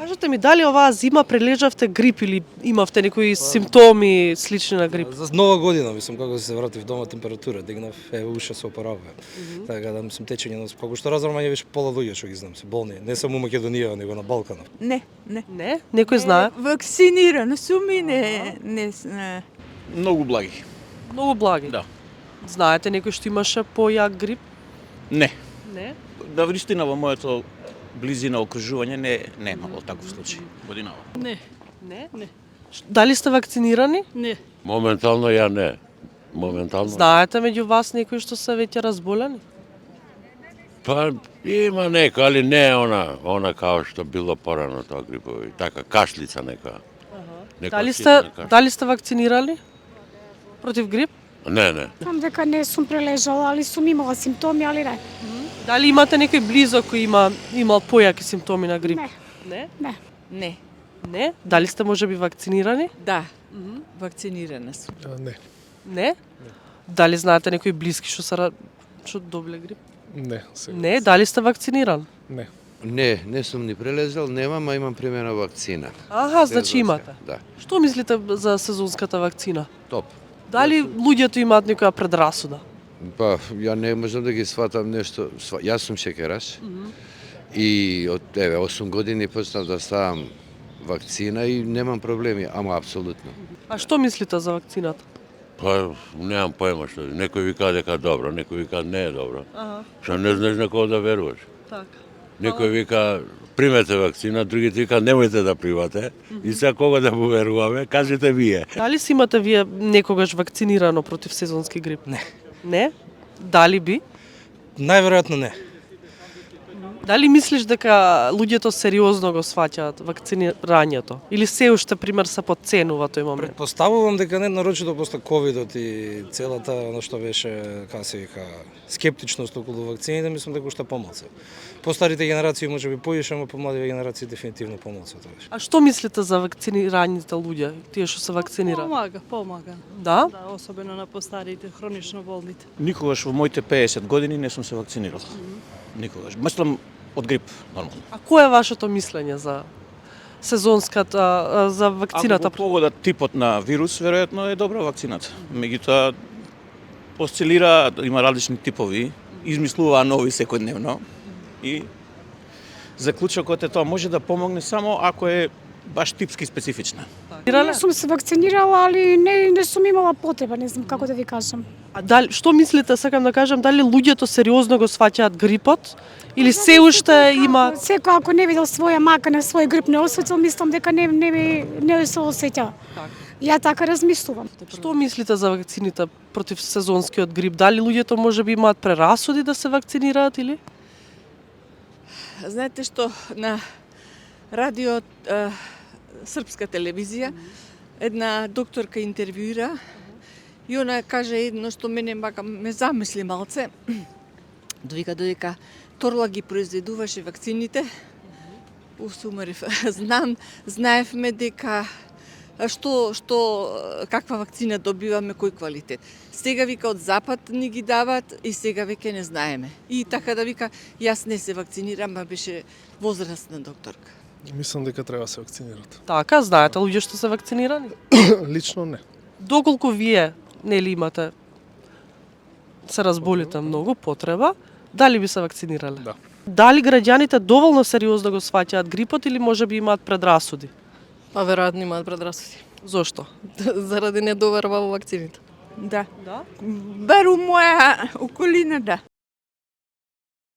Кажете ми, дали оваа зима прележавте грип или имавте некои симптоми слични на грип? За нова година, мислам, како се вратив дома температура, дигнав, уша се опоравува. Така да мислам течење на како што разбрам мање беше пола луѓе што ги знам, се болни, не само у Македонија, него на Балканов. Не. Не? Некој знае? Вакцинирана сум и не. Многу благи. Многу благи. Да. Знаете некој што имаше појак грип? Не. Не? Да вистина во моето близина окружување не имало таков случај годинава. Не? Дали сте вакцинирани? Не. Моментално ја не. Моментално. Знаете меѓу вас некои што се веќе разболени? Па има нека, али не она као што било порано тоа грипови. Така кашлица нека. Дали сте вакцинирали против грип? Не. Знам дека не сум прележала, али сум имала симптоми, али не. Дали имате некој близок кој имал појаки симптоми на грип? Не. Не? Не. Дали сте можеби вакцинирани? Да. Вакцинирана сум. Не? Дали знаете некои блиски што добле грип? Не. Не, дали сте вакциниран? Не сум ни прелезал, немам, а имам примена вакцина. Аха, значи имате. Да. Што мислите за сезонската вакцина? Топ. Дали луѓето имаат некоја предрасуда? Па, ја не можам да ги сватам нешто. Јас сум шекераш и од 8 години почнав да ставам вакцина и немам проблеми, ама апсолутно. А што мислите за вакцината? Па немам поема што. Некој вика дека добро, некој вика не е добро. Што не знаеш на кого да веруваш. Така. Некој вика примете вакцина, другите вика немојте да примате. И сега кога да поверуваме, кажете вие. Дали си имате вие некогаш вакцинирано против сезонски грип? Не. Не? Дали би? Најверојатно не. Дали мислиш дека луѓето сериозно го сваќаат вакцинирањето? Или се уште, пример, се подценува тој момент? Предпоставувам дека не нарочито после ковидот и целата она што беше, како се вика, скептичност околу вакцините, мислам дека уште помалку. Постарите генерации можеби поише, ама помладите генерации дефинитивно помалку тоа беше. А што мислите за вакцинираните луѓе, тие што се вакцинираа? Помага. Да? Да, особено на постарите, хронично болните. Никогаш во моите 50 години не сум се вакцинирал. Никогаш. Мислам од грип, нормално. А кое е вашето мислење за сезонската, за вакцината? Ако го погода типот на вирус, веројатно е добра вакцината. Меѓутоа, осцилира, има различни типови, измислуваа нови секојдневно и заклучокот е тоа може да помогне само ако е баш типски специфична. Не сум се вакцинирала, али не сум имала потреба, не знам како да ви кажам. А дали, што мислите, сакам да кажам, дали луѓето сериозно го сваќаат грипот? Или се уште има... Секој ако не видел своја мака на свој грип не осетил, мислам дека не се осеќа. Ја така размислувам. Што мислите за вакцините против сезонскиот грип? Дали луѓето можеби имаат прерасуди да се вакцинираат или? Знаете што, на радио српска телевизија една докторка интервјуира и она каже едно што мене ме замисли малце. Додека Торла ги произведуваше вакцините, усумарив, знаевме дека каква вакцина добиваме, кој квалитет. Сега вика од запад ни ги дават и сега веќе не знаеме. И така да вика, јас не се вакцинирам, а беше возрастна докторка. Мислам дека треба да се вакцинират. Така, знаете луѓе што се вакцинирани? Лично не. Доколку вие нели имате се разболите многу потреба, дали би се вакцинирале? Да. Дали граѓаните доволно сериозно го сваќаат грипот или можеби имаат предрасуди? Па веројатно имаат предрасуди. Зошто? Заради недоверба во вакцините. Да. Да? Бар у моја околина, да.